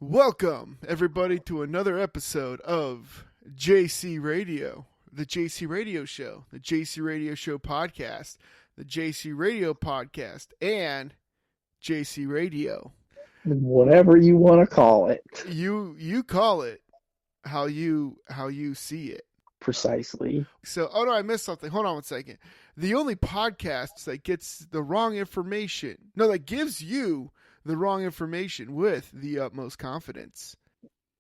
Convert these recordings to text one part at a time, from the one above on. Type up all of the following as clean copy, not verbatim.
Welcome, everybody, to another episode of JC Radio, the JC Radio Show, the JC Radio Show podcast, the JC Radio podcast, and JC Radio. Whatever you want to call it. You call it how you see it. Precisely. So, oh no, I missed something. Hold on one second. The only podcast that gets the wrong information, that gives you the wrong information with the utmost confidence.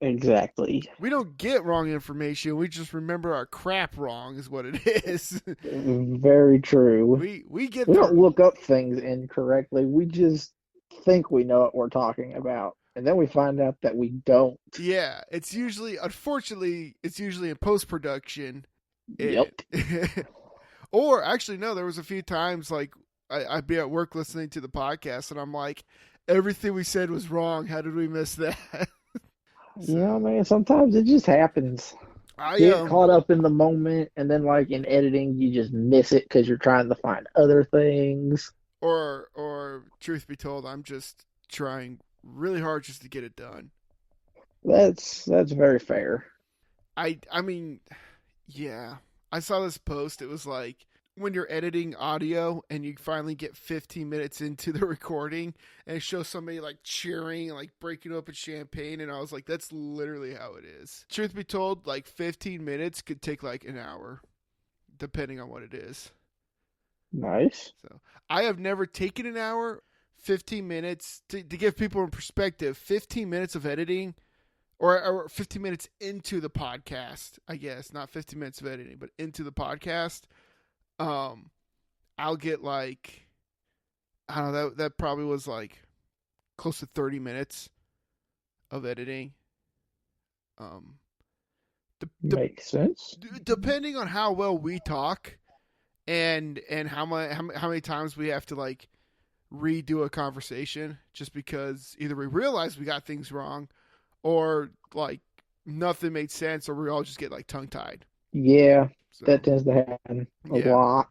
Exactly. We don't get wrong information. We just remember our crap wrong is what it is. Very true. We don't look up things incorrectly. We just think we know what we're talking about. And then we find out that we don't. Yeah. Unfortunately, it's usually in post-production. Yep. Or actually, no, there was a few times like I'd be at work listening to the podcast and I'm like, everything we said was wrong. How did we miss that? Yeah, man, sometimes it just happens. You get caught up in the moment, and then, like, in editing, you just miss it because you're trying to find other things. Or, truth be told, I'm just trying really hard just to get it done. That's very fair. I mean, yeah. I saw this post. It was like, when you're editing audio and you finally get 15 minutes into the recording and it shows somebody like cheering, like breaking open champagne. And I was like, that's literally how it is. Truth be told, like 15 minutes could take like an hour, depending on what it is. Nice. So I have never taken an hour. 15 minutes to give people in perspective, 15 minutes of editing or 15 minutes into the podcast, I guess, not 15 minutes of editing, but into the podcast. I'll get like, I don't know, that probably was like close to 30 minutes of editing. Makes sense. Depending on how well we talk and how many times we have to like redo a conversation just because either we realize we got things wrong or like nothing made sense or we all just get like tongue tied. Yeah. So, that tends to happen a lot.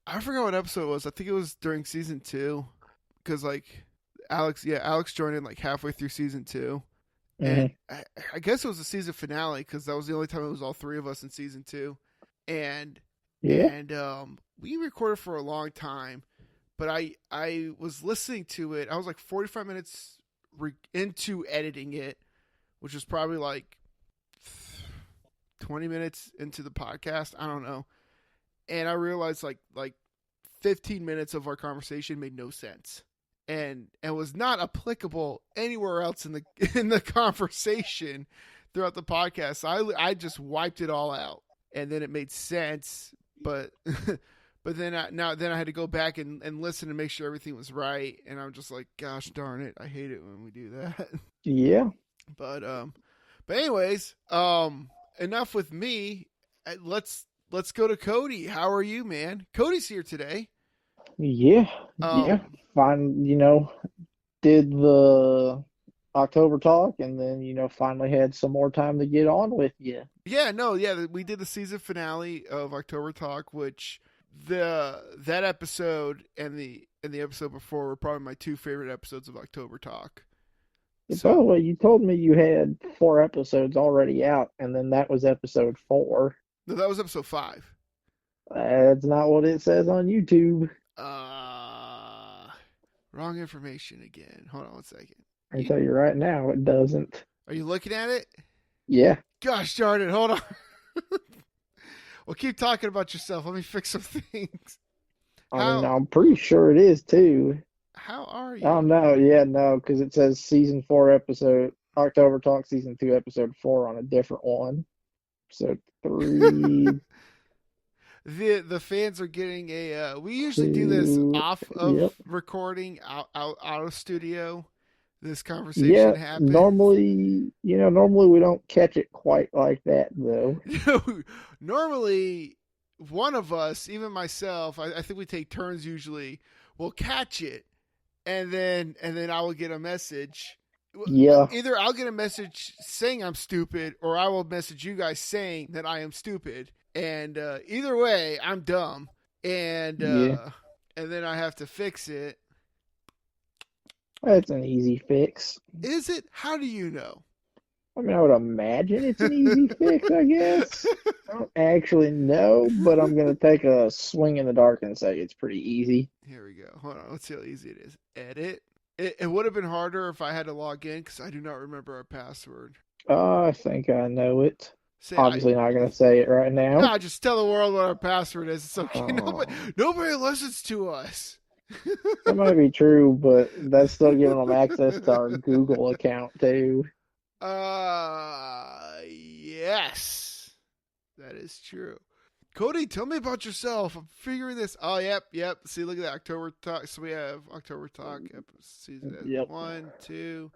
I forgot what episode it was. I think it was during season 2, because like Alex joined in like halfway through season 2, and I guess it was the season finale because that was the only time it was all three of us in season 2, and we recorded for a long time, but I was listening to it. I was like 45 minutes into editing it, which was probably like 20 minutes into the podcast. I don't know. And I realized like 15 minutes of our conversation made no sense and was not applicable anywhere else in the conversation throughout the podcast. So I just wiped it all out and then it made sense. But then I had to go back and listen and make sure everything was right. And I'm just like, gosh darn it. I hate it when we do that. Yeah. But anyways, enough with me. Let's go to Cody. How are you, man? Cody's here today. Yeah. Fine. Did the October talk and then, finally had some more time to get on with you. Yeah, we did the season finale of October Talk, which that episode and the episode before were probably my two favorite episodes of October Talk. By the way, you told me you had 4 episodes already out, and then that was episode 4. No, that was episode 5. That's not what it says on YouTube. Wrong information again. Hold on one second. I can tell you right now, it doesn't. Are you looking at it? Yeah. Gosh darn it, hold on. Well, keep talking about yourself. Let me fix some things. I'm pretty sure it is, too. How are you? Oh, no. Yeah, no, because it says season 4 episode, October Talk season 2 episode 4 on a different one. Episode 3. The fans are getting a. We usually do this off of recording, out of studio. This conversation happens. Normally we don't catch it quite like that, though. Normally, one of us, even myself, I think we take turns. Usually, we'll catch it, and then I will get a message. Yeah. Either I'll get a message saying I'm stupid, or I will message you guys saying that I am stupid. And either way, I'm dumb, and then I have to fix it. That's an easy fix. Is it? How do you know? I mean, I would imagine it's an easy fix, I guess. I don't actually know, but I'm going to take a swing in the dark and say it's pretty easy. Here we go. Hold on. Let's see how easy it is. Edit. It would have been harder if I had to log in because I do not remember our password. I think I know it. Obviously not going to say it right now. No, just tell the world what our password is. It's okay. Oh. Nobody listens to us. That might be true, but that's still giving them access to our Google account too. Yes. That is true. Cody, tell me about yourself. I'm figuring this. Oh, yep. See, look at that. October Talk. So we have October Talk season 1, 2,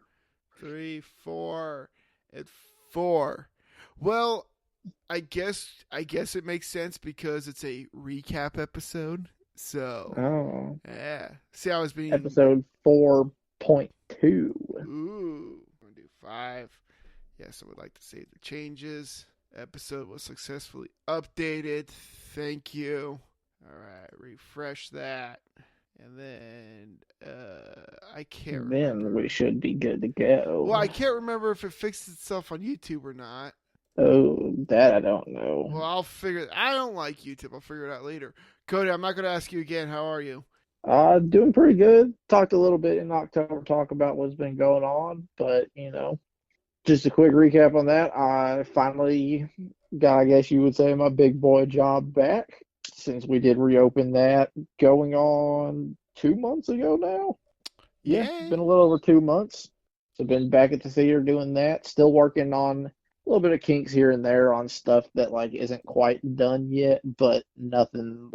3, 4. It's 4. Well, I guess it makes sense because it's a recap episode. So, yeah. See, I was being episode 4.2. Ooh, I'm gonna do 5. Yes, I would like to save the changes. Episode was successfully updated. Thank you. All right, refresh that. And then I can't remember. Then we should be good to go. Well, I can't remember if it fixed itself on YouTube or not. Oh, that I don't know. Well, I'll figure it. I don't like YouTube. I'll figure it out later. Cody, I'm not going to ask you again. How are you? Doing pretty good. Talked a little bit in October, talk about what's been going on, but just a quick recap on that. I finally got, I guess you would say, my big boy job back since we did reopen that going on 2 months ago now. Yeah, it's been a little over 2 months. So been back at the theater doing that. Still working on a little bit of kinks here and there on stuff that isn't quite done yet, but nothing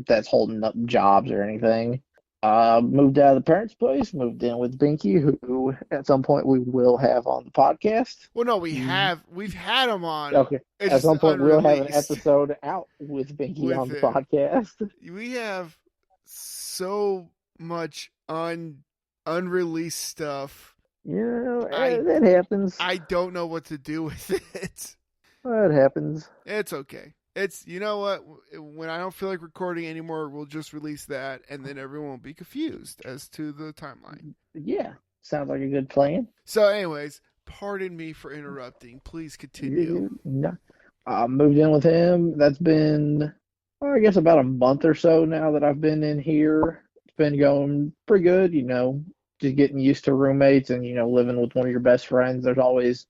that's holding up jobs or anything. Moved out of the parents' place, moved in with Binky, who at some point we will have on the podcast. Well, no, we've had him on. Okay. At some point we'll have an episode out with Binky on the podcast. We have so much unreleased stuff. That happens. I don't know what to do with it. Well, it happens. It's okay. It's, you know what? When I don't feel like recording anymore, we'll just release that, and then everyone will be confused as to the timeline. Yeah, sounds like a good plan. So, anyways, pardon me for interrupting. Please continue. Moved in with him. That's been, I guess, about a month or so now that I've been in here. It's been going pretty good, just getting used to roommates and, living with one of your best friends. There's always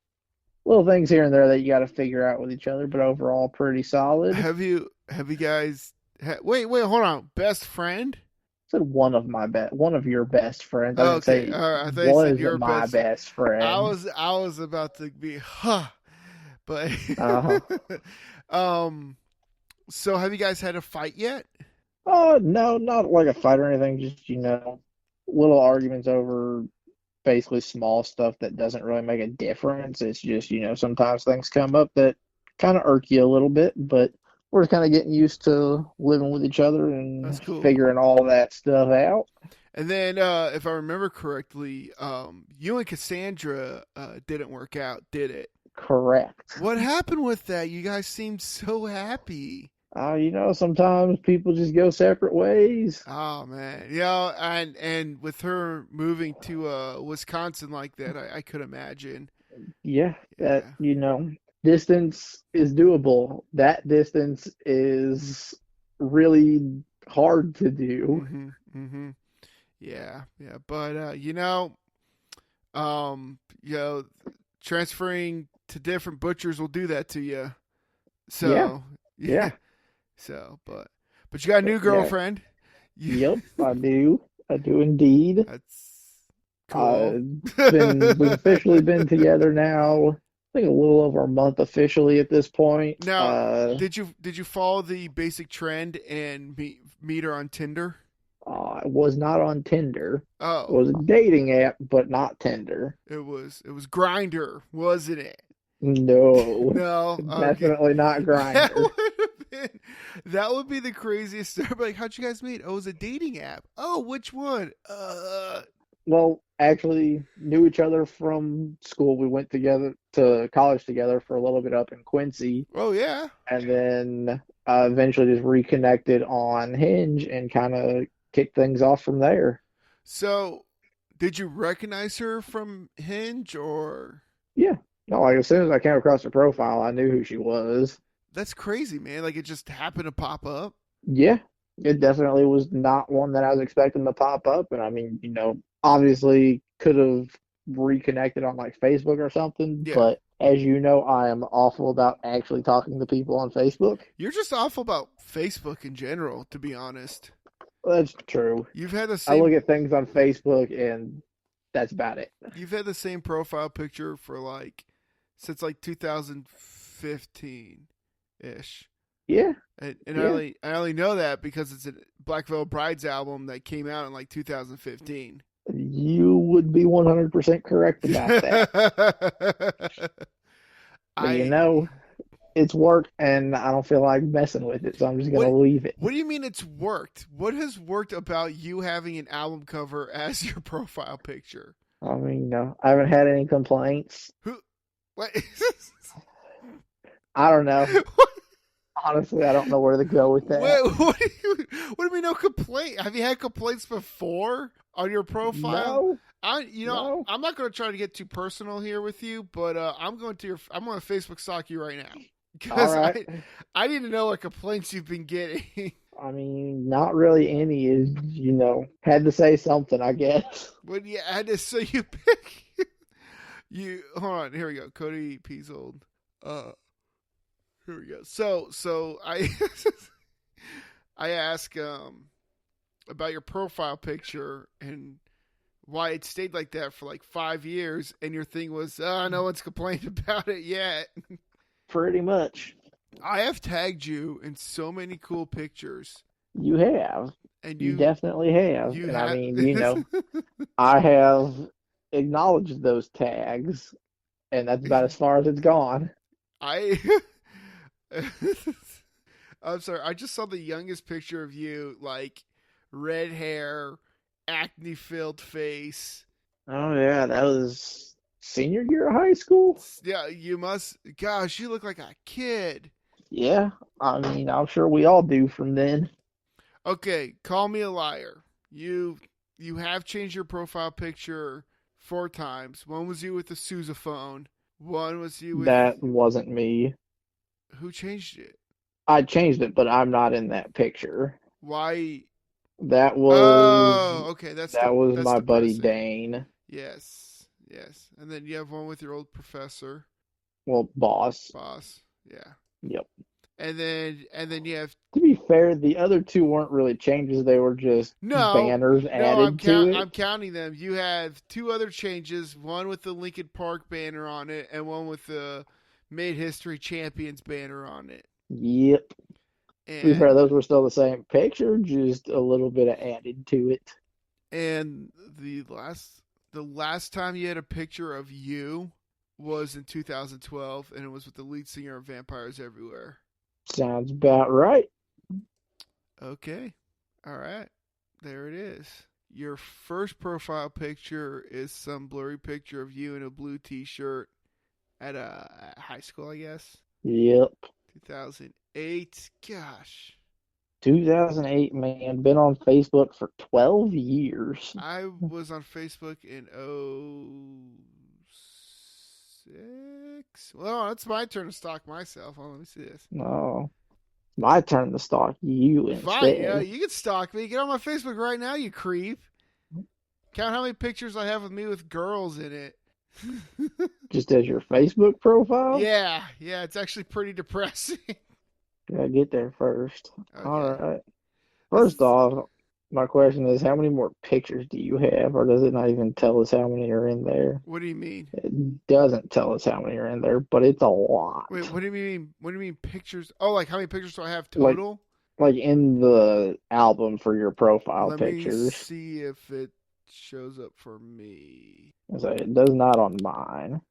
little things here and there that you got to figure out with each other, but overall pretty solid. Have you guys wait, hold on. Best friend? I said one of your best friends. I didn't say I thought you said your my best friend. I was about to be but so have you guys had a fight yet? No, not like a fight or anything, just little arguments over basically small stuff that doesn't really make a difference. It's just, sometimes things come up that kind of irk you a little bit, but we're just kind of getting used to living with each other and figuring all that stuff out. And then, if I remember correctly, you and Cassandra didn't work out, did it? Correct. What happened with that? You guys seemed so happy. Sometimes people just go separate ways. Oh man, and with her moving to Wisconsin like that, I could imagine. Yeah, that distance is doable. That distance is really hard to do. Yeah, but transferring to different butchers will do that to you. So yeah. So, but you got a new girlfriend. Yep, I do. I do indeed. That's cool. We've officially been together now. I think a little over a month officially at this point. Now, did you follow the basic trend and meet her on Tinder? I was not on Tinder. Oh, it was a dating app, but not Tinder. It was Grindr, wasn't it? No, definitely not Grindr. That would be the craziest story. Like, how'd you guys meet? Oh, it was a dating app. Oh, which one? Well, actually, knew each other from school. We went together to college together for a little bit up in Quincy. Oh, yeah. And then eventually just reconnected on Hinge and kind of kicked things off from there. So Did you recognize her from Hinge or? Yeah. No, like as soon as I came across her profile, I knew who she was. That's crazy, man. Like it just happened to pop up. Yeah, it definitely was not one that I was expecting to pop up. And I mean, obviously could have reconnected on like Facebook or something, Yeah. but as you know, I am awful about actually talking to people on Facebook. You're just awful about Facebook in general, to be honest. That's true. You've had the I look same at things on Facebook and that's about it. you've had the same profile picture for like since like 2015 ish. Yeah, And yeah. I only know that because it's a Black Veil Brides album that came out in like 2015. You would be 100% correct about that. But I it's work and I don't feel like messing with it, so I'm just what gonna leave it. what do you mean it's worked? What has worked about you having an album cover as your profile picture? I mean, no, I haven't had any complaints. Who what I don't know. Honestly, I don't know where to go with that. what do you mean no complaint? Have you had complaints before on your profile? No, no. I'm not going to try to get too personal here with you, but I'm going to Facebook stalk you right now because All right. I need to know what complaints you've been getting. I mean, not really any is, had to say something, I guess. But yeah, I had to so you pick you. Hold on, here we go. Cody Peasold. Here we go. So I I ask about your profile picture and why it stayed like that for like 5 years, and your thing was, no one's complained about it yet. Pretty much. I have tagged you in so many cool pictures. You have. And You definitely have. you And have, I mean, I have acknowledged those tags, and that's about as far as it's gone. I I'm sorry. I just saw the youngest picture of you, like red hair, acne-filled face. Oh, yeah, that was senior year of high school? Yeah, you must. Gosh, you look like a kid. Yeah, I mean, I'm sure we all do from then. Okay, call me a liar. You have changed your profile picture 4 times. One was you with the sousaphone. One was you with. That wasn't me. Who changed it? I changed it, but I'm not in that picture. Why? That was Oh, okay. That's my buddy depressing. Dane. Yes, yes. And then you have one with your old professor, Well, boss. Yeah. Yep. And then you have To be fair, the other two weren't really changes. They were just banners added to it. I'm counting them. You have 2 other changes, one with the Lincoln Park banner on it and one with the Made History Champions banner on it. Yep. And, to be fair, those were still the same picture, just a little bit of added to it. And the last time you had a picture of you was in 2012, and it was with the lead singer of Vampires Everywhere. Sounds about right. Okay. All right. There it is. Your first profile picture is some blurry picture of you in a blue t-shirt at high school, I guess. Yep. 2008. Gosh. 2008, man. Been on Facebook for 12 years. I was on Facebook in 06. Well, it's my turn to stalk myself. Let me see this. No. My turn to stalk you instead. Fine, yeah, you can stalk me. Get on my Facebook right now, you creep. Count how many pictures I have of me with girls in it. Just as your Facebook profile? Yeah, it's actually pretty depressing. Gotta get there first. Okay. All right. First off, my question is, how many more pictures do you have, or does it not even tell us how many are in there? What do you mean? It doesn't tell us how many are in there, but it's a lot. Wait, what do you mean? What do you mean pictures? Oh, like how many pictures do I have total? Like in the album for your profile Let pictures. me see if it shows up for me. So it does not on mine.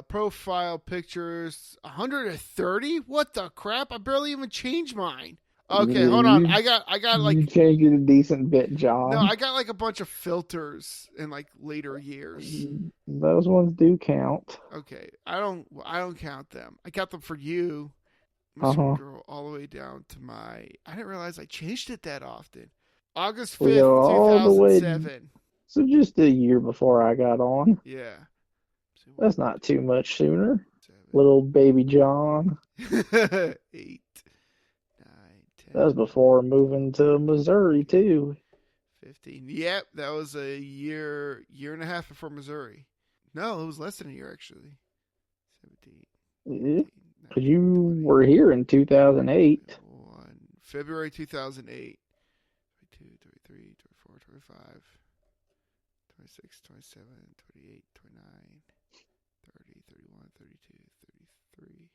Profile pictures 130. What the crap? I barely even changed mine. Okay, hold on. I got like you changed it a decent bit, John. No, I got like a bunch of filters in like later years. Those ones do count. Okay, I don't count them. I got them for you, Girl, all the way down to my. I didn't realize I changed it that often. August 5th, 2007. So just a year before I got on. Yeah. So That's not too much sooner. 7, Little baby John. 8, 9, That was 10, before moving to Missouri too. 15. Yep, that was a year and a half before Missouri. No, it was less than a year actually. 17, Yeah, 18, because 19, you 20, were here in 2008. 21, February 2008. 22, 23, 24, 25, 26, 27, 28, 29, 30, 31, 32, 33,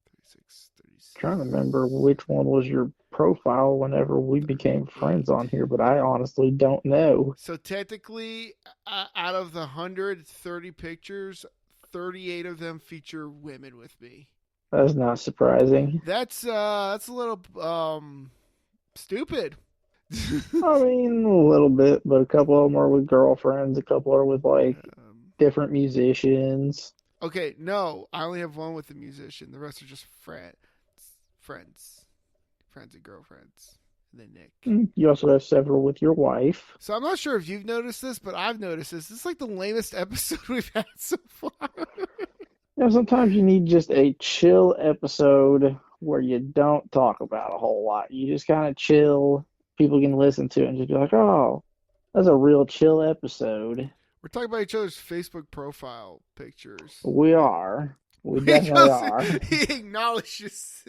36, Trying to remember which one was your profile whenever we became 38. friends on here, but I honestly don't know. So technically, out of the 130 pictures, 38 of them feature women with me. That's not surprising. That's a little stupid. I mean, a little bit, but a couple of them are with girlfriends, a couple are with like um, different musicians. okay, no, I only have one with a musician. The rest are just friends, friends and girlfriends, and then Nick. You also have several with your wife. So I'm not sure if you've noticed this, but I've noticed this. This is like the lamest episode we've had so far. Sometimes you need just a chill episode where you don't talk about a whole lot. You just kind of chill. People can listen to it and just be like, oh, that's a real chill episode. We're talking about each other's Facebook profile pictures. We are. We definitely Because are. he acknowledges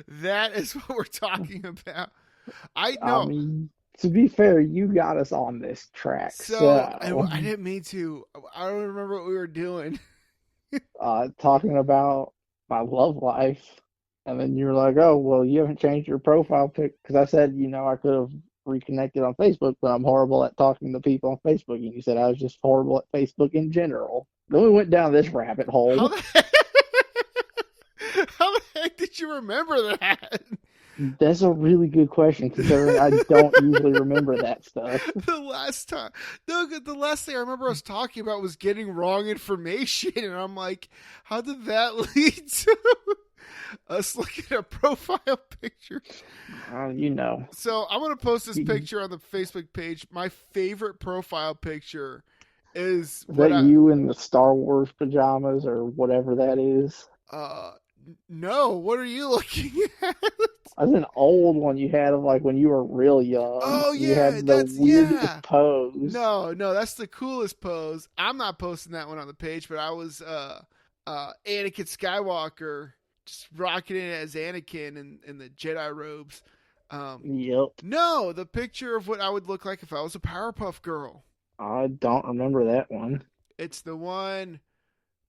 that is what we're talking about. I I know. mean, to be fair, you got us on this track. So So, I didn't mean to. I don't remember what we were doing. talking about my love life, and then you're like, oh, well, you haven't changed your profile pic. Because I said, I could have reconnected on Facebook, but I'm horrible at talking to people on Facebook. And you said I was just horrible at Facebook in general. Then we went down this rabbit How hole. the heck, how the heck did you remember that? That's a really good question, considering I don't usually remember that stuff. The last time, no, the last thing I remember us talking about was getting wrong information, and I'm like, how did that lead to us looking at profile pictures? You know. So I'm gonna post this picture on the Facebook page. My favorite profile picture is Is what that you in the Star Wars pajamas or whatever that is? uh no, what are you looking at? That's an old one you had of like when you were real young. Oh You yeah, had the that's weirdest pose. No, that's the coolest pose. I'm not posting that one on the page, but I was Anakin Skywalker just rocking it as Anakin in the Jedi robes. Yep. No, the picture of what I would look like if I was a Powerpuff Girl. I don't remember that one. It's the one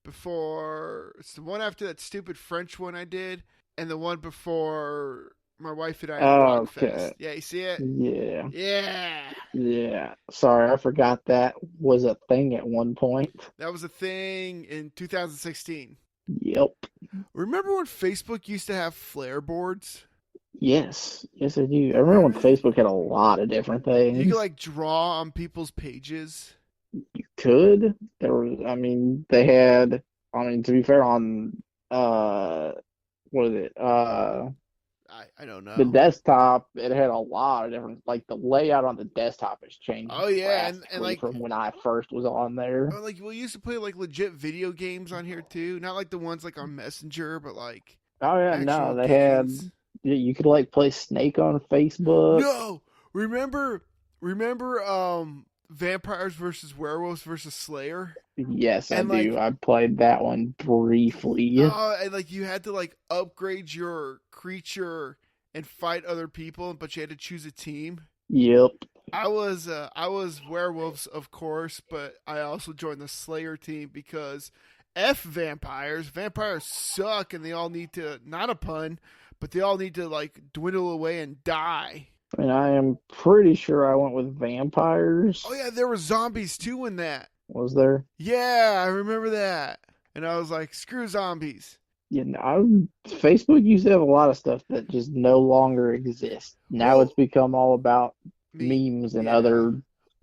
before. It's the one after that stupid French one I did, and the one before my wife and I at Okay. Rockfest. Yeah, you see it? Yeah. Yeah. Yeah. Sorry, I forgot that was a thing at one point. That was a thing in 2016. Yep. Remember when Facebook used to have flare boards? Yes. Yes, I do. I remember when Facebook had a lot of different You could things. like draw on people's pages. You could. There was, I mean, they had, I mean, to be fair, on, what is it? I don't The know. desktop, it had a lot of different, like the layout on the desktop has changed Oh yeah, and drastically like from when I first was on there. we used to play like legit video games on here too. Not like the ones like on Messenger, but like Oh yeah, actual no, they had, games. you could like play Snake on Facebook. No, remember vampires versus werewolves versus Slayer. Yes, I And like do. I played that one briefly. and like you had to like upgrade your creature and fight other people, but you had to choose a team. Yep. I was werewolves, of course, but I also joined the Slayer team because F vampires. Vampires suck, and they all need to, not a pun, but they all need to like dwindle away and die. I mean, I am pretty sure I went with vampires. Oh yeah, there were zombies too in that. Was there? Yeah, I remember that. And I was like, screw zombies. Facebook used to have a lot of stuff that just no longer exists. Now Well, it's become all about me, memes and yeah. other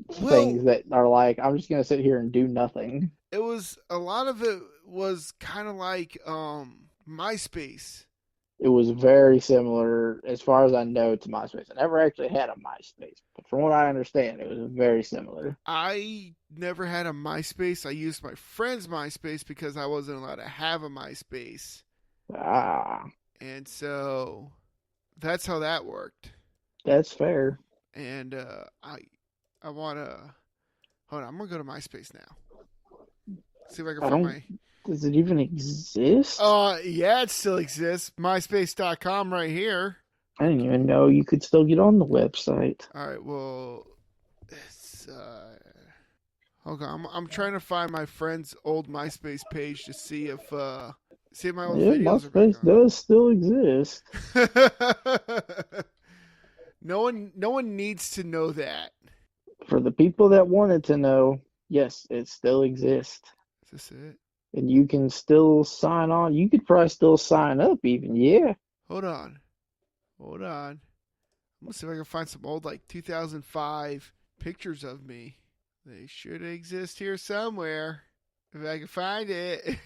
Well, things that are like, I'm just gonna sit here and do nothing. it was a lot of it was kind of like MySpace. It was very similar, as far as I know, to MySpace. I never actually had a MySpace, but from what I understand, it was very similar. I never had a MySpace. I used my friend's MySpace because I wasn't allowed to have a MySpace. Ah, And so that's how that worked. that's fair. And I want to hold on. I'm going to go to MySpace now. See if I can I find don't. my Does it even exist? yeah, it still exists. MySpace.com right here. I didn't even know you could still get on the website. All right, well, it's hold on. I'm trying to find my friend's old MySpace page to see if my old Yeah, videos are back MySpace does still exist. on. No one needs to know that. For the people that wanted to know, yes, it still exists. Is this it? And you can still sign on. You could probably still sign up even. Yeah. Hold on. Hold on. I'm gonna see if I can find some old like 2005 pictures of me. They should exist here somewhere if I can find it.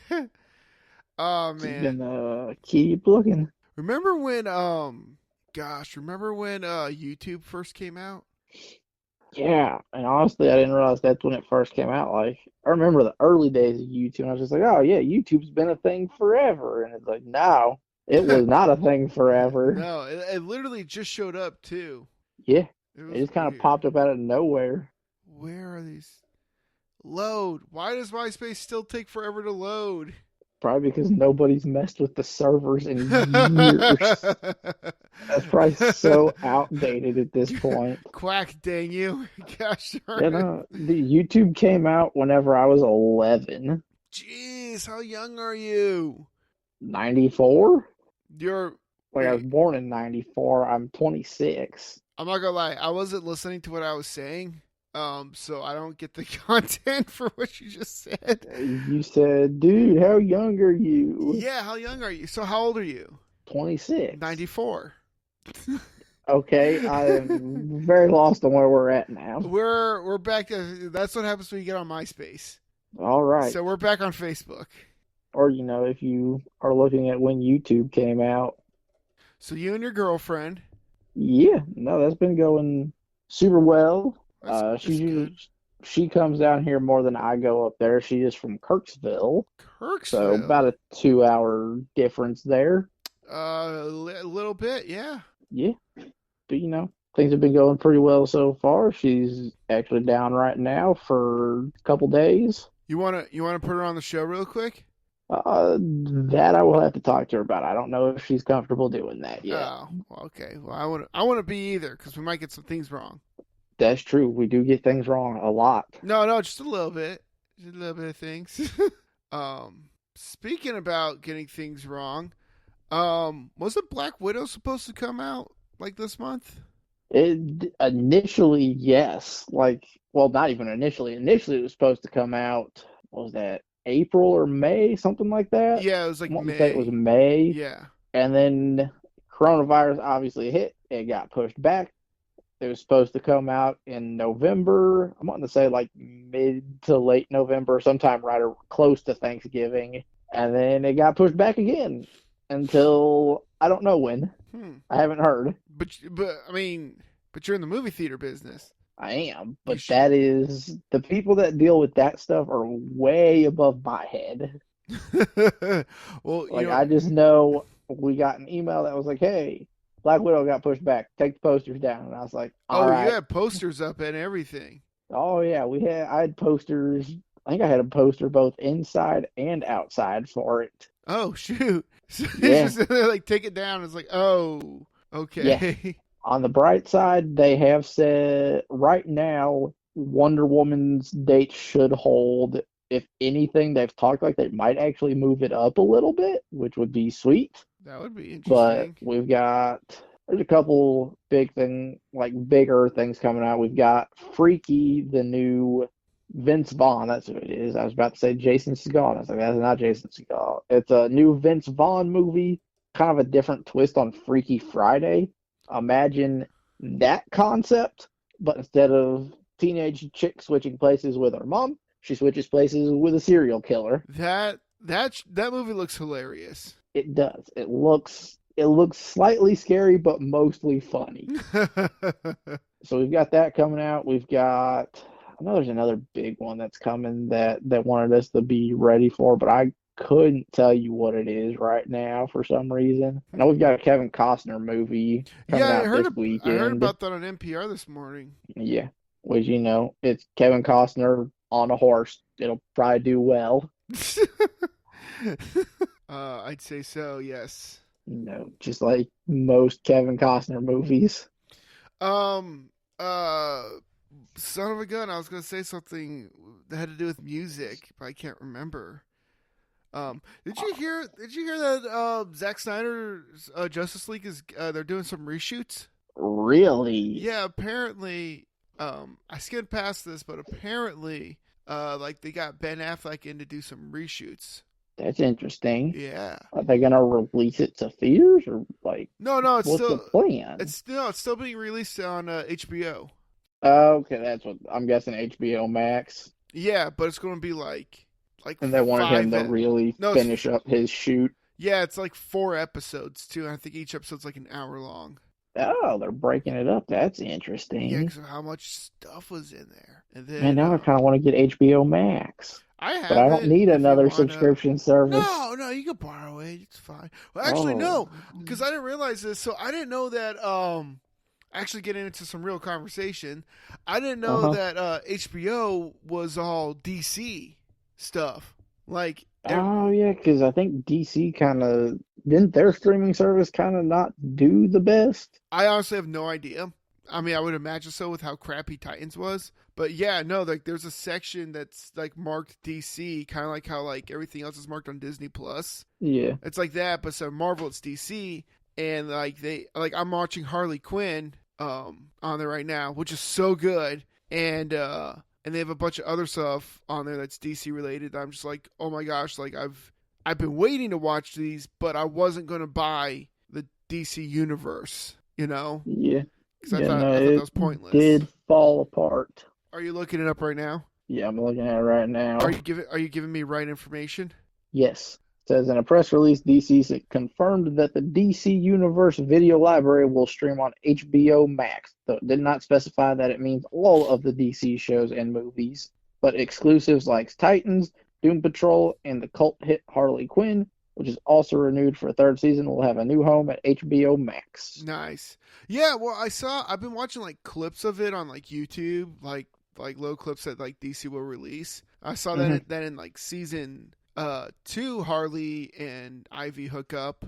Oh man. Keep looking. Remember when remember when YouTube first came out? Yeah, and honestly, I didn't realize that's when it first came out. Like, I remember the early days of YouTube, and I was just like, oh, yeah, YouTube's been a thing forever. And it's like, no, it was not a thing forever. No, it literally just showed up too. Yeah, It it was just kind of weird. popped up out of nowhere. Where are these? Load. Why does MySpace still take forever to load? Probably because nobody's messed with the servers in years. That's probably so outdated at this point. Quack, dang you. Gosh darn You it. know, the YouTube came out whenever I was 11, Jeez, how young are you? 94. You're. Like, I was Wait, born in 94. I'm 26. I'm not gonna lie. I wasn't listening to what I was saying. So I don't get the content for what you just said. You said, dude, how young are you? Yeah, how young are you? So how old are you? 26. 94. Okay, I am very lost on where we're at now. We're back to that's what happens when you get on MySpace. All right. So we're back on Facebook. Or, if you are looking at when YouTube came out, So you and your girlfriend. yeah, no, that's been going super well. That's good. She comes down here more than I go up there. She is from Kirksville, so about Kirksville. a 2 hour difference there. A little bit, yeah. Yeah, but things have been going pretty well so far. She's actually down right now for a couple days. You wanna put her on the show real quick? That I will have to talk to her about. I don't know if she's comfortable doing that yet. Oh, well, okay. Well, I want to be either because we might get some things wrong. That's true. We do get things wrong a lot. No, just a little bit. Just a little bit of things. Speaking about getting things wrong, wasn't Black Widow supposed to come out like this month? It initially, yes. Like, well, not even initially. Initially, it was supposed to come out. What was that? April or May, something like that. Yeah, it was like I want to say it was May. May, Yeah. and then coronavirus obviously hit. It got pushed back. It was supposed to come out in November. I'm wanting to say like mid to late November, sometime right or close to Thanksgiving. And then it got pushed back again until I don't know when. I haven't heard. But I mean, but you're in the movie theater business. I am, You but should. that is the people that deal with that stuff are way above my head. Well, Like, I just know we got an email that was like, "Hey, Black Widow got pushed back. Take the posters down." And I was like, "All oh, you right." have posters up and everything. Oh yeah, I had posters. I think I had a poster both inside and outside for it. Oh shoot! So Yeah, it's just like take it down. It's like, oh, yeah. okay. On the bright side, they have said right now Wonder Woman's date should hold. If anything, they've talked like they might actually move it up a little bit, which would be sweet. That would be But interesting. there's a couple bigger things coming out. We've got Freaky, the new Vince Vaughn. That's who it is. I was about to say Jason Segel. I was like, that's not Jason Segel. It's a new Vince Vaughn movie, kind of a different twist on Freaky Friday. Imagine that concept, but instead of teenage chick switching places with her mom, she switches places with a serial killer. That movie looks hilarious. It does. It looks slightly scary, but mostly funny. So we've got that coming out. We've got, I know there's another big one that's coming that wanted us to be ready for, but I couldn't tell you what it is right now for some reason. I know we've got a Kevin Costner movie Yeah, coming out this I heard weekend. about that on NPR this morning. Yeah, which it's Kevin Costner on a horse. It'll probably do well. I'd say so, yes. Just like most Kevin Costner movies. Um, uh, Son of a gun, I was gonna say something that had to do with music, but I can't remember. Did you hear that Zack Snyder's Justice League is they're doing some reshoots? Really? Yeah, apparently, I skimmed past this, but apparently, like they got Ben Affleck in to do some reshoots. That's interesting. Yeah. Are they gonna release it to theaters or like No, what's the plan? it's still being released on HBO. Okay, that's what I'm guessing HBO Max. Yeah, but it's going to be like And they wanted him five. to really No, finish up his shoot. yeah, it's like 4 episodes too. And I think each episode's like an hour long. Oh, they're breaking it up. That's Yeah, interesting. because of how much stuff was in there. And Man, then now I kind of want to get HBO Max, I but I have don't it. need If you another wanna. subscription service. No, you can borrow it. It's fine. Well, actually, Oh, no, because I didn't realize this. So I didn't know that. Actually, getting into some real conversation, I didn't know uh-huh. that HBO was all DC stuff. Like, Oh yeah, because I think DC kind of didn't their streaming service kind of not do the best. I honestly have no idea. I mean, I would imagine so with how crappy Titans was. But yeah, no, like there's a section that's like marked DC, kind of like how like everything else is marked on Disney Plus. Yeah. It's like that, but so Marvel it's DC, and I'm watching Harley Quinn on there right now, which is so good, and they have a bunch of other stuff on there that's DC related. I'm just like, oh my gosh, like I've been waiting to watch these, but I wasn't gonna buy the DC universe, Yeah. because Yeah, no, I thought that it was pointless. did fall apart. Are you looking it up right now? Yeah, I'm looking at it right now. Are you giving me right information? Yes. It says in a press release, DC confirmed that the DC Universe video library will stream on HBO Max, though it did not specify that it means all of the DC shows and movies, but exclusives like Titans, Doom Patrol, and the cult hit Harley Quinn, which is also renewed for a third season, will have a new home at HBO Max. Nice. Yeah, well, I've been watching like clips of it on like YouTube, like little clips that like DC will release. I saw that in like season 2, Harley and Ivy hook up.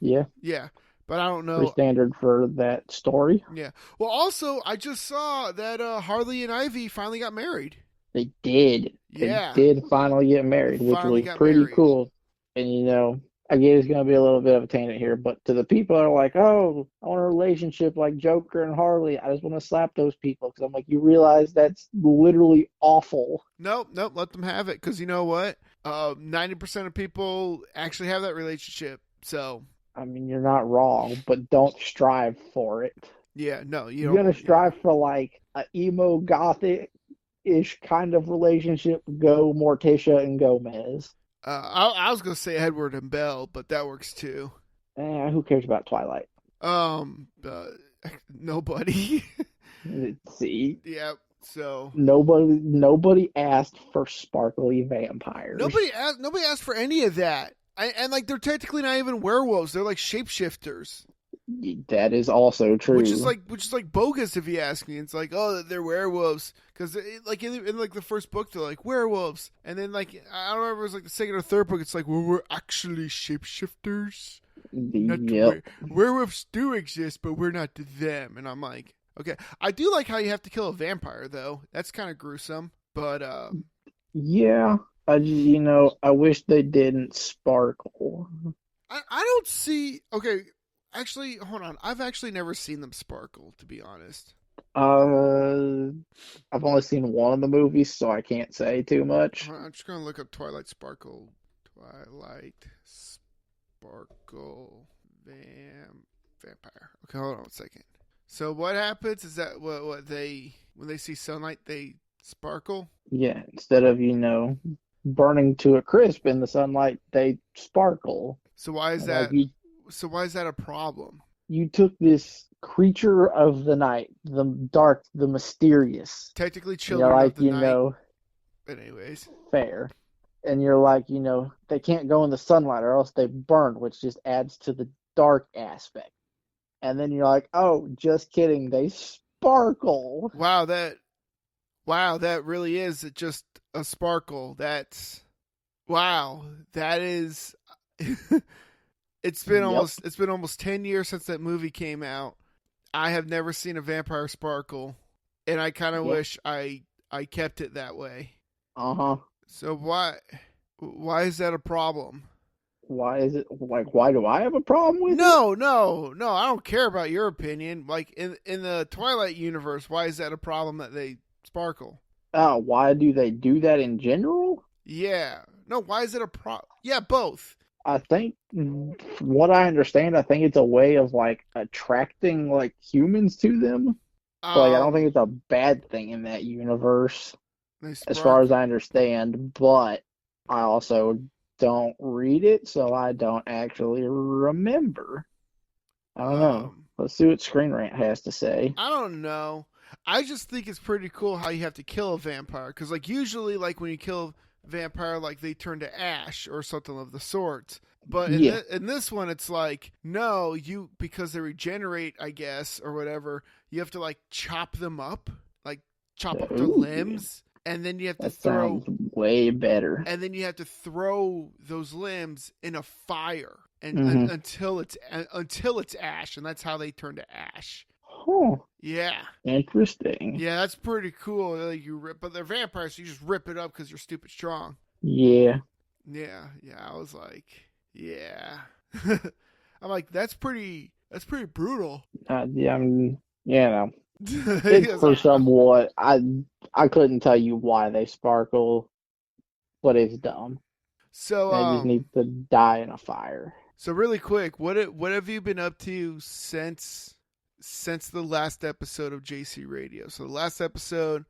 Yeah, Yeah, but I don't pretty know. standard for that story. Yeah. Well, also I just saw that Harley and Ivy finally got married. They did. Yeah. They did finally get married, which Finally was got pretty married. cool. And again, it's going to be a little bit of a tangent here, but to the people that are like, oh, I want a relationship like Joker and Harley, I just want to slap those people because I'm like, you realize that's literally awful. Nope, let them have it, because you know what? 90% of people actually have that relationship. So, I mean, you're not wrong, but don't strive for it. yeah, no, you You're don't. going to strive for like a emo gothic-ish kind of relationship. Go Morticia and Gomez. I was gonna say Edward and Belle, but that works too. Who cares about Twilight? Nobody. See, Yeah. So nobody asked for sparkly vampires. Nobody asked for any of that. And like they're technically not even werewolves. They're like shapeshifters, That is also true. which is like bogus if you ask me. It's like, oh, they're werewolves because like in like the first book they're like werewolves, and then like I don't remember, it was like the second or third book. It's like, well, we're actually shapeshifters. Yep. Werewolves do exist, but we're not them. And I'm like, okay. I do like how you have to kill a vampire though. That's kind of gruesome, but Yeah. I wish they didn't sparkle. I don't see. Okay, actually, hold on. I've actually never seen them sparkle, to be honest. I've only seen one of the movies, so I can't say too much. Hold on, I'm just gonna look up Twilight Sparkle. Twilight Sparkle vampire. Okay, hold on a second. So what happens is that what they when they see sunlight they sparkle. Yeah, instead of, burning to a crisp in the sunlight, they sparkle. So why is Like that? So why is that a problem? You took this creature of the night, the dark, the mysterious. Technically, And you're children of like, the night. But anyways, fair. And you're like, they can't go in the sunlight or else they burn, which just adds to the dark aspect. And then you're like, oh, just kidding, they sparkle. wow, that really is just a sparkle. Wow, that is. Yep. It's been almost 10 years since that movie came out. I have never seen a vampire sparkle, and I kind of Yep. wish I kept it that way. Uh-huh. So why is that a problem? Why is it like, why do I have a problem with it? No. I don't care about your opinion. Like in the Twilight universe, why is that a problem that they sparkle? Why do they do that in general? Yeah. No, why is it a problem? Yeah, both. I think, from what I understand, I think it's a way of like attracting like humans to them. So like, I don't think Um, it's a bad thing in that universe, they as far spark. as I understand. But I also don't read it, so I don't actually remember. I don't know. Um, Let's see what Screen Rant has to say. I don't know. I just think it's pretty cool how you have to kill a vampire because like usually like when you kill a vampire like they turn to ash or something of the sort. But Yeah. in this one, it's like no, you because they regenerate, I guess, or whatever. You have to like chop them up, like chop up their Ooh, limbs, and then you have to that sounds throw, way better. and then you have to throw those limbs in a fire and Mm-hmm. until it's ash, and that's how they turn to ash. Huh. Yeah, Interesting. yeah, that's pretty cool. Like you rip, but they're vampires, so you just rip it up because you're stupid strong. Yeah. Yeah. I was like, yeah. I'm like, that's pretty brutal. Yeah, He it's goes, for ah. somewhat. I couldn't tell you why they sparkle, but it's dumb. So They just need to die in a fire. so really quick, what have you been up to since the last episode of JC Radio? So the last episode,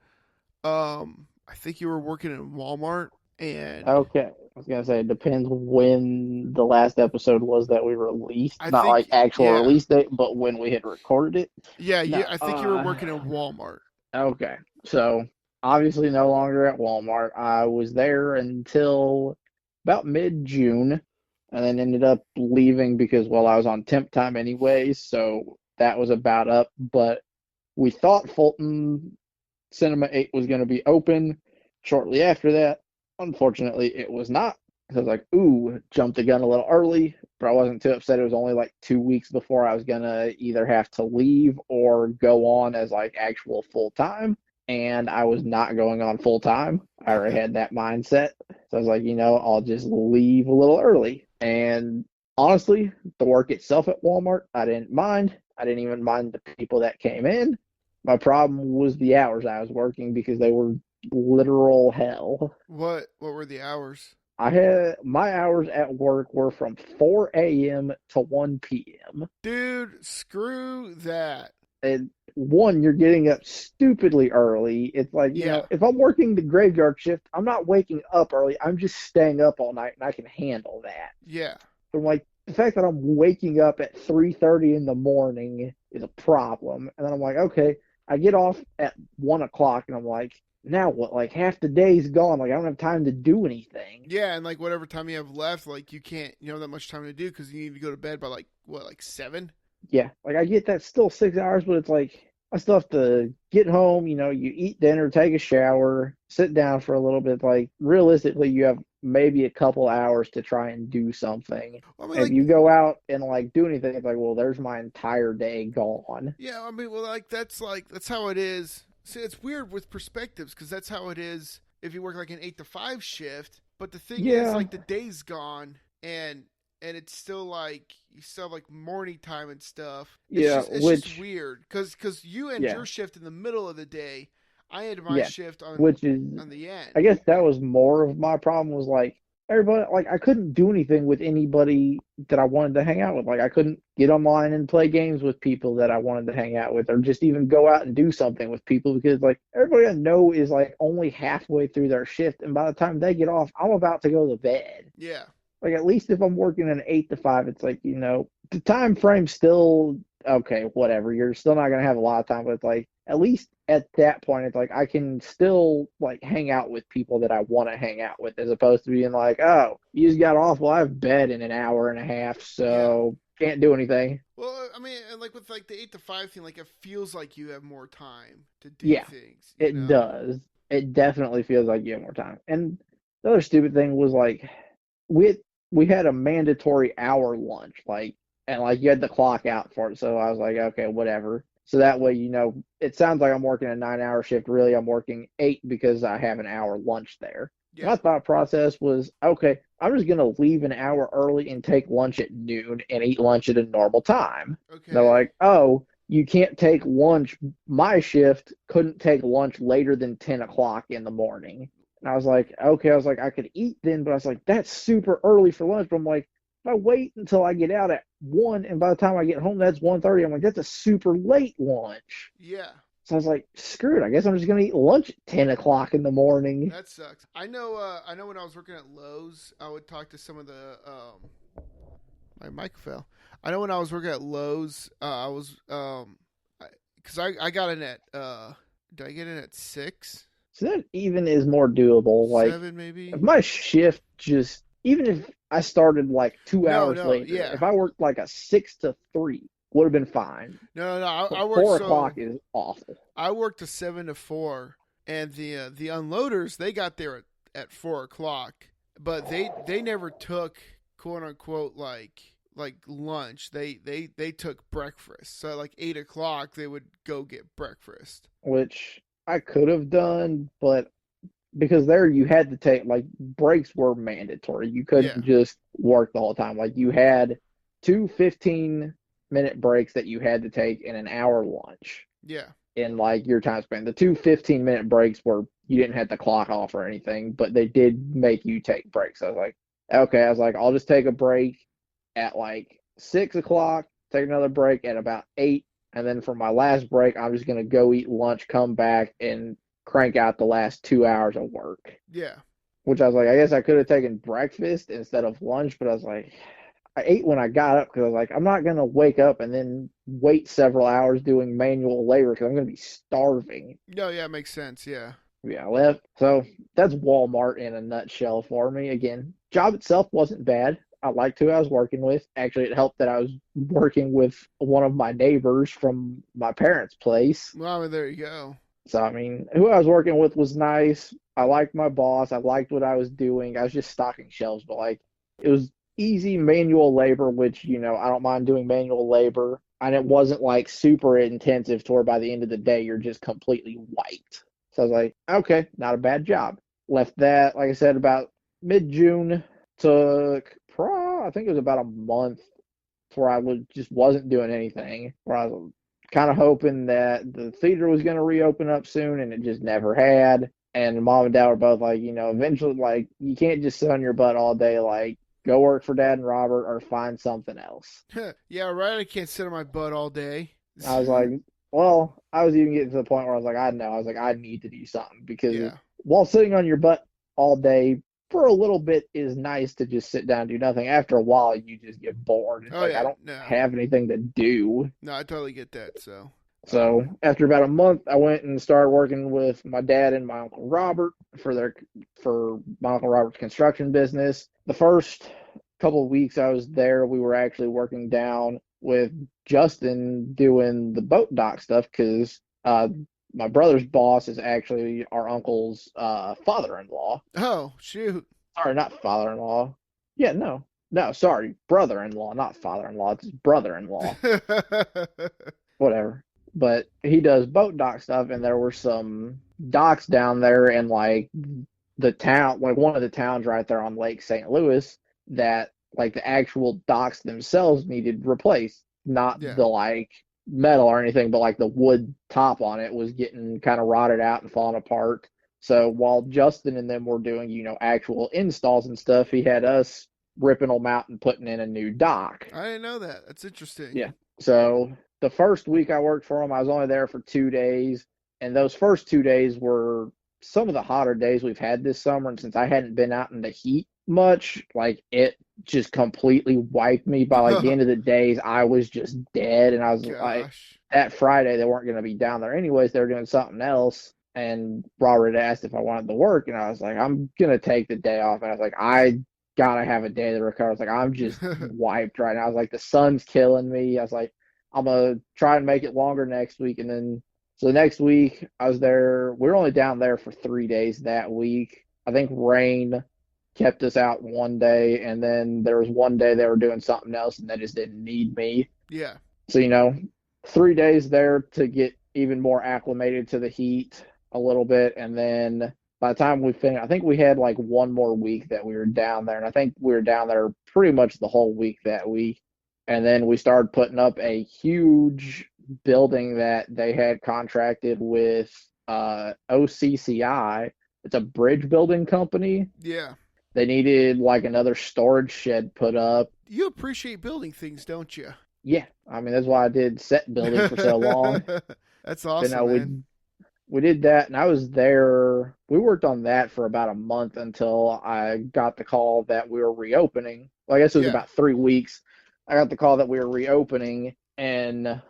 I think you were working in Walmart, and Okay. I was gonna say it depends when the last episode was that we released. I Not think like actual yeah, release date, but when we had recorded it. yeah, No. I think you were working in Walmart. Okay. So obviously no longer at Walmart. I was there until about mid-June and then ended up leaving because, well, I was on temp time anyways, so that was about up. But we thought Fulton Cinema 8 was going to be open shortly after that. Unfortunately, it was not. So I was like, ooh, jumped the gun a little early, but I wasn't too upset. It was only like 2 weeks before I was going to either have to leave or go on as like actual full time. And I was not going on full time. I already had that mindset. So I was like, I'll just leave a little early. And honestly, the work itself at Walmart, I didn't mind. I didn't even mind the people that came in. My problem was the hours I was working because they were literal hell. What were the hours? I had my hours at work were from 4 a.m. to 1 p.m. Dude, screw that. And one, you're getting up stupidly early. It's like, Yeah, if I'm working the graveyard shift, I'm not waking up early. I'm just staying up all night and I can handle that. yeah. So I'm like, the fact that I'm waking up at 3:30 in the morning is a problem. And then I'm like, okay, I get off at 1 o'clock and I'm like, now what? Like half the day's gone. Like I don't have time to do anything. Yeah, and like whatever time you have left, like you don't have that much time to do because you need to go to bed by like what, like 7? Yeah, like I get that still 6 hours, but it's like I still have to get home. You eat dinner, take a shower, sit down for a little bit. Like realistically, you have maybe a couple hours to try and do something. I mean, And if like, you go out and like do anything, it's like, well, there's my entire day gone. yeah, I mean, well, like that's how it is. See, it's weird with perspectives because that's how it is if you work like an 8 to 5 shift. But the thing is, Yeah, like, the day's gone and it's still like you still have like morning time and stuff. yeah, It's just which weird because you end yeah, your shift in the middle of the day. I end my yeah, shift which is on the I end. guess that was more of my problem was like everybody like I couldn't do anything with anybody that I wanted to hang out with. Like I couldn't get online and play games with people that I wanted to hang out with or just even go out and do something with people because like everybody I know is like only halfway through their shift and by the time they get off, I'm about to go to bed. Yeah, like at least if I'm working an 8 to 5, it's like, the time frame still okay, whatever. You're still not gonna have a lot of time, but it's like at least at that point, it's like I can still like hang out with people that I want to hang out with, as opposed to being like, oh, you just got off. Well, I have bed in an hour and a half, Yeah. so can't do anything. Well, I mean, and like with like the 8 to 5 thing, like it feels like you have more time to do Yeah, things, you it know? does. It definitely feels like you have more time. And the other stupid thing was like we we had a mandatory hour lunch, like, and like you had the clock out for it. So I was like, okay, whatever. So that way, it sounds like I'm working a 9 hour shift. Really, I'm working eight because I have an hour lunch there. Yeah. My thought process was, okay, I'm just gonna leave an hour early and take lunch at noon and eat lunch at a normal time. They're Okay. like, oh, you can't take lunch. My shift couldn't take lunch later than 10 o'clock in the morning. And I was like, okay, I was like, I could eat then, but I was like, that's super early for lunch. But I'm like, if I wait until I get out at 1, and by the time I get home, that's 1:30, I'm like, that's a super late lunch. Yeah. So I was like, screw it. I guess I'm just gonna eat lunch at 10 o'clock in the morning. That sucks. I know when I was working at Lowe's, I would talk to some of the my mic fell. I know when I was working at Lowe's, I was because I got in at did I get in at 6, So that even is more doable. Like, 7 if maybe? my shift just, even if I started like two No, hours no, later, yeah. if I worked like a 6 to 3, would have been fine. No, no, no. I But worked 4 o'clock is awful. I worked a 7 to 4, and the unloaders they got there at 4 o'clock, but they never took quote unquote like lunch. They took breakfast. So at like 8 o'clock they would go get breakfast. Which I could have done, but because there you had to take, like, breaks were mandatory. You Yeah, couldn't just work the whole time. Like, you had two 15-minute breaks that you had to take in an hour lunch yeah, in like your time span. The two 15-minute breaks were, you didn't have to clock off or anything, but they did make you take breaks. I was like, okay, I was like, I'll just take a break at like 6 o'clock, take another break at about 8, and then for my last break, I'm just gonna go eat lunch, come back, and crank out the last 2 hours of work. yeah. Which I was like, I guess I could have taken breakfast instead of lunch, but I was like, I ate when I got up because I was like, I'm not gonna wake up and then wait several hours doing manual labor because I'm gonna be starving. No, yeah, it makes sense. Yeah, Yeah, I left. So that's Walmart in a nutshell for me. Again, job itself wasn't bad. I liked who I was working with. Actually, it helped that I was working with one of my neighbors from my parents' place. well, I mean, there you go. So, I mean, who I was working with was nice. I liked my boss. I liked what I was doing. I was just stocking shelves, but like it was easy manual labor, which, I don't mind doing manual labor. And it wasn't like super intensive to where by the end of the day you're just completely wiped. So I was like, okay, not a bad job. Left that, like I said, about mid-June. Took I think it was about a month where I was just wasn't doing anything. Where I was kind of hoping that the theater was going to reopen up soon, and it just never had. And mom and dad were both like, eventually, like, you can't just sit on your butt all day. Like, go work for dad and Robert or find something else. Yeah, right. I can't sit on my butt all day. I was like, well, I was even getting to the point where I was like, I know. I was like, I need to do something because Yeah. while sitting on your butt all day for a little bit is nice to just sit down and do nothing. After a while, you just get bored. It's Oh like, I yeah. don't No. have anything to do. No, I totally get that. So. So after about a month, I went and started working with my dad and my uncle Robert for my uncle Robert's construction business. The first couple of weeks I was there, we were actually working down with Justin doing the boat dock stuff because my brother's boss is actually our uncle's father-in-law. Oh shoot. Sorry, not father-in-law. Yeah, no, no, sorry, brother-in-law, not father-in-law. It's his brother-in-law. Whatever. But he does boat dock stuff, and there were some docks down there in like the town, like one of the towns right there on Lake St. Louis, that like the actual docks themselves needed replaced, not Yeah. the like metal or anything, but like the wood top on it was getting kind of rotted out and falling apart. So while Justin and them were doing, actual installs and stuff, he had us ripping them out and putting in a new dock. I didn't know that. That's interesting. Yeah. So the first week I worked for him, I was only there for 2 days. And those first 2 days were some of the hotter days we've had this summer. And since I hadn't been out in the heat, much. Like it just completely wiped me. By like the end of the days, I was just dead, and I was like, Gosh. that Friday they weren't going to be down there anyways. They were doing something else, and Robert asked if I wanted to work, and I was like, I'm gonna take the day off. And I was like, I gotta have a day to recover. I was like, I'm just wiped right now. I was like, the sun's killing me. I was like, I'm gonna try and make it longer next week, and then so the next week I was there. We were only down there for 3 days that week. I think rain kept us out one day, and then there was one day they were doing something else, and they just didn't need me. Yeah. So, 3 days there to get even more acclimated to the heat a little bit. And then by the time we finished, I think we had like one more week that we were down there. And I think we were down there pretty much the whole week that week. And then we started putting up a huge building that they had contracted with OCCI. It's a bridge building company. Yeah. They needed like another storage shed put up. You appreciate building things, don't you? Yeah, I mean that's why I did set building for so long. That's But awesome, no, man. we did that, and I was there. We worked on that for about a month until I got the call that we were reopening. Well, I guess it was Yeah. about 3 weeks. I got the call that we were reopening, and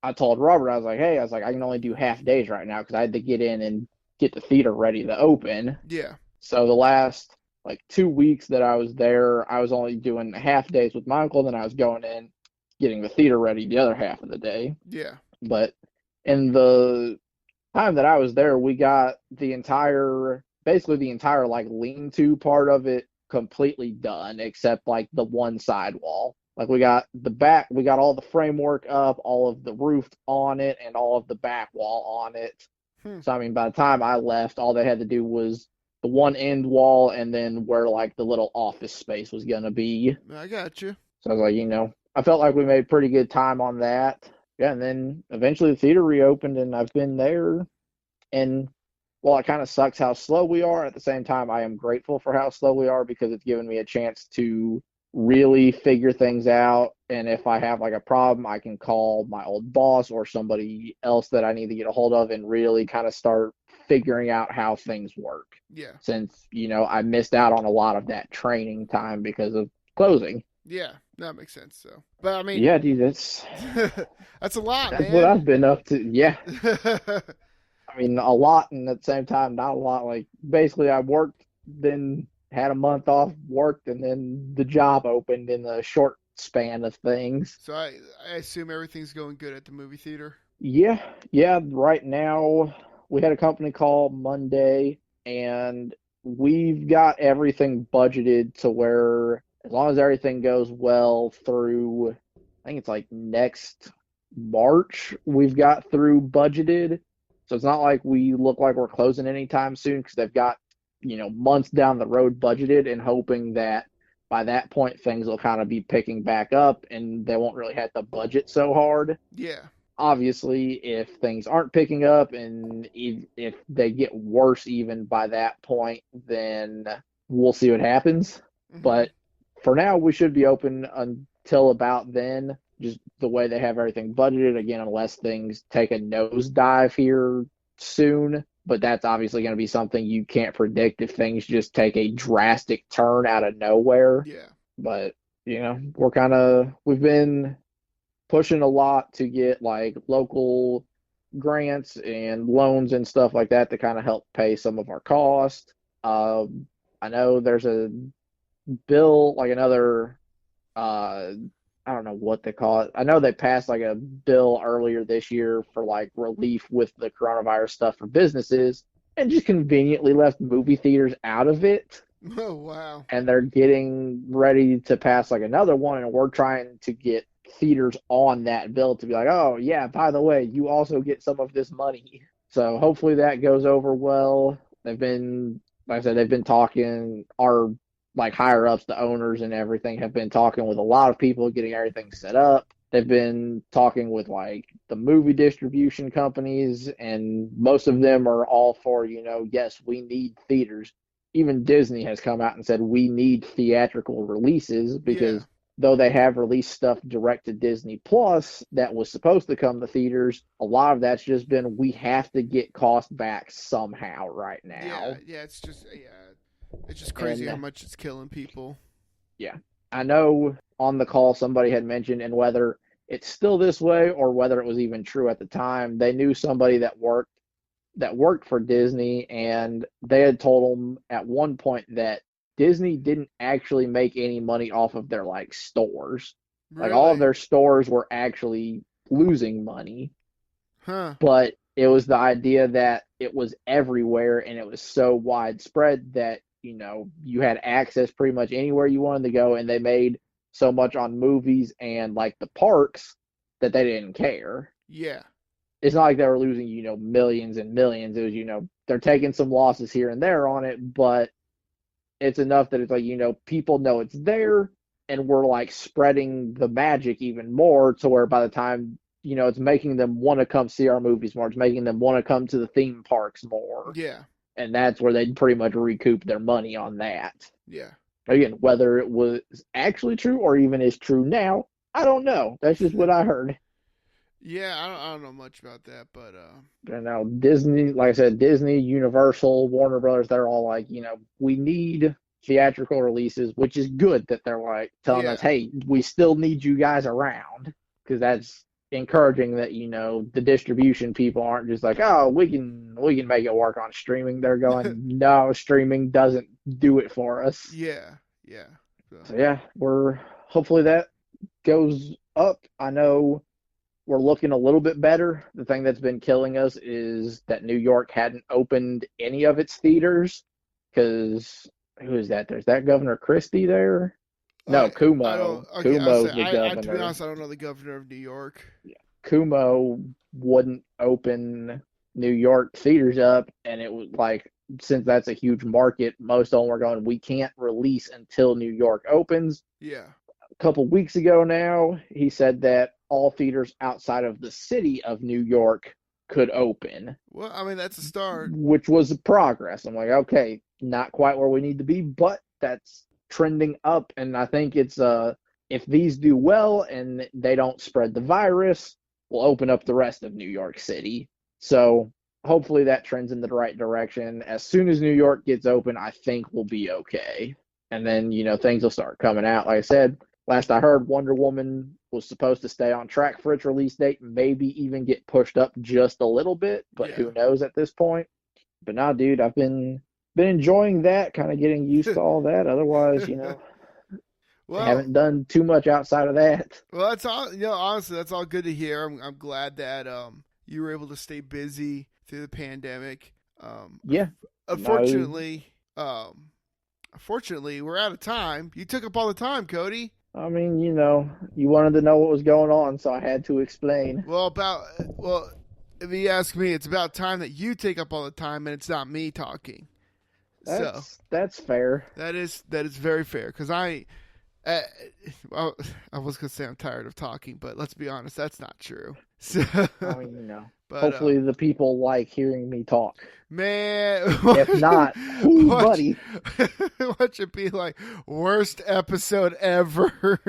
I told Robert, I was like, hey, I can only do half days right now because I had to get in and get the theater ready to open. Yeah. So the last like 2 weeks that I was there, I was only doing half days with my uncle, then I was going in, getting the theater ready the other half of the day. Yeah. But in the time that I was there, we got basically the entire like lean-to part of it completely done, except like the one side wall. Like we got all the framework up, all of the roof on it, and all of the back wall on it. Hmm. So I mean, by the time I left, all they had to do was the one end wall and then where like the little office space was gonna be. I got you. So I was like, I felt like we made pretty good time on that. Yeah, and then eventually the theater reopened, and I've been there. And while it kind of sucks how slow we are, at the same time, I am grateful for how slow we are because it's given me a chance to really figure things out. And if I have like a problem, I can call my old boss or somebody else that I need to get a hold of and really kind of start figuring out how things work. Yeah. Since, I missed out on a lot of that training time because of closing. Yeah. That makes sense. So, but I mean, Yeah, dude, that's that's a lot, that's what man. I've been up to. Yeah. I mean, a lot, and at the same time, not a lot. Like, basically, I worked, then had a month off, worked, and then the job opened in the short span of things. So I assume everything's going good at the movie theater. Yeah, yeah. Right now, we had a company call Monday, and we've got everything budgeted to where, as long as everything goes well through, I think it's like next March, we've got through budgeted. So it's not like we look like we're closing anytime soon because they've got, months down the road budgeted and hoping that by that point things will kind of be picking back up and they won't really have to budget so hard. Yeah. Obviously, if things aren't picking up and if they get worse even by that point, then we'll see what happens. Hmm. But for now, we should be open until about then, just the way they have everything budgeted. Again, unless things take a nosedive here soon. But that's obviously going to be something you can't predict if things just take a drastic turn out of nowhere. Yeah. But, we've been pushing a lot to get like local grants and loans and stuff like that to kind of help pay some of our costs. I know there's a bill, like another, I don't know what they call it. I know they passed like a bill earlier this year for like relief with the coronavirus stuff for businesses and just conveniently left movie theaters out of it. Oh wow. And they're getting ready to pass like another one, and we're trying to get theaters on that bill to be like, oh yeah, by the way, you also get some of this money. So hopefully that goes over well. Like I said, they've been talking. Our like higher ups, the owners and everything, have been talking with a lot of people, getting everything set up. They've been talking with like the movie distribution companies, and most of them are all for, yes, we need theaters. Even Disney has come out and said we need theatrical releases Yeah. because though they have released stuff direct to Disney Plus that was supposed to come to theaters, a lot of that's just been we have to get cost back somehow right Yeah. now. Yeah. It's just yeah. It's just crazy how And much it's killing people. yeah, I know on the call somebody had mentioned, and whether it's still this way or whether it was even true at the time, they knew somebody that worked for Disney, and they had told them at one point that Disney didn't actually make any money off of their like stores. Like all of Really? their stores were actually losing money, Huh. but it was the idea that it was everywhere and it was so widespread that, you had access pretty much anywhere you wanted to go, and they made so much on movies and like the parks that they didn't care. Yeah. It's not like they were losing, millions and millions. It was, they're taking some losses here and there on it, but it's enough that it's like, people know it's there, and we're like spreading the magic even more to where by the time, it's making them want to come see our movies more. It's making them want to come to the theme parks more. Yeah. And that's where they pretty much recoup their money on that. Yeah. Again, whether it was actually true or even is true now, I don't know. That's just what I heard. Yeah, I don't know much about that, but And now Disney, like I said, Disney, Universal, Warner Brothers, they're all like, we need theatrical releases, which is good that they're like telling us, yeah. hey, we still need you guys around, because that's encouraging that, the distribution people aren't just like, oh, we can make it work on streaming. They're going, no, streaming doesn't do it for us. Yeah. Yeah. So yeah, we're hopefully that goes up. I know we're looking a little bit better. The thing that's been killing us is that New York hadn't opened any of its theaters, because who is that? There's that Governor Christie there. No, I don't. Cuomo. Okay, Cuomo's the to be governor. honest, I don't know the governor of New York. Yeah. Cuomo wouldn't open New York theaters up, and it was like, since that's a huge market, most of them were going, we can't release until New York opens. Yeah. A couple weeks ago now, he said that all theaters outside of the city of New York could open, Well, I mean that's a start. which was a progress. I'm like, okay, not quite where we need to be, but that's trending up. And I think it's if these do well and they don't spread the virus, we'll open up the rest of New York City. So hopefully that trends in the right direction. As soon as New York gets open, I think we'll be okay. And then, things will start coming out. Like I said, last I heard, Wonder Woman was supposed to stay on track for its release date, maybe even get pushed up just a little bit, but Yeah. who knows at this point. But now, dude, I've been enjoying that, kind of getting used to all that. Otherwise, I Well, haven't done too much outside of that. well, that's all. Honestly, that's all good to hear. I'm glad that you were able to stay busy through the pandemic. Yeah. Unfortunately, unfortunately, we're out of time. You took up all the time, Cody. I mean, you wanted to know what was going on, so I had to explain. Well, if you ask me, it's about time that you take up all the time and it's not me talking. That's fair. That is very fair because well, I was gonna say I'm tired of talking, but let's be honest, that's not true. So, I mean, but, hopefully the people like hearing me talk. man, If not, hey, buddy. What should be like worst episode ever?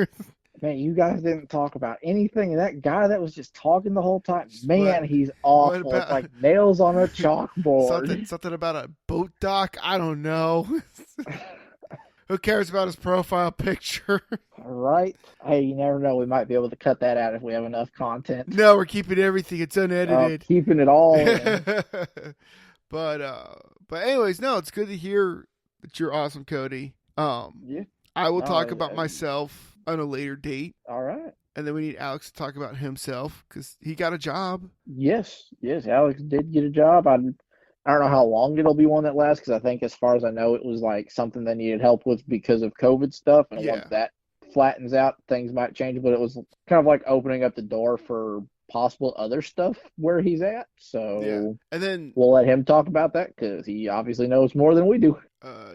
Man, you guys didn't talk about anything. And that guy that was just talking the whole time, man, What- he's awful. what about- It's like nails on a chalkboard. something about a boat dock. I don't know. Who cares about his profile picture? Right? Hey, you never know. We might be able to cut that out if we have enough content. No, we're keeping everything. It's unedited. Keeping it all in. but anyways, no, it's good to hear that you're awesome, Cody. Yeah. I will No, talk about myself on a later date, All right. and then we need Alex to talk about himself because he got a job. Yes. Alex did get a job. I don't know how long it'll be one that lasts, because I think, as far as I know, it was like something they needed help with because of COVID stuff. And Yeah. once that flattens out, things might change. But it was kind of like opening up the door for possible other stuff where he's at. So Yeah. And then we'll let him talk about that, because he obviously knows more than we do.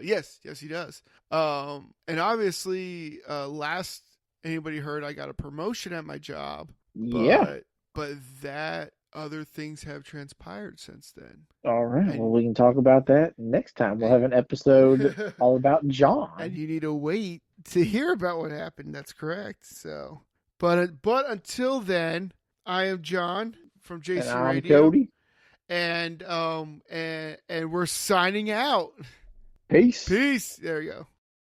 yes, he does. And obviously, last anybody heard, I got a promotion at my job. Yeah. But that other things have transpired since then. All right. And- Well, we can talk about that next time. We'll have an episode all about Jon. And you need to wait to hear about what happened. That's correct. So, but until then, I am Jon from JC And I'm Radio, Cody. and we're signing out. Peace. Peace. There you go.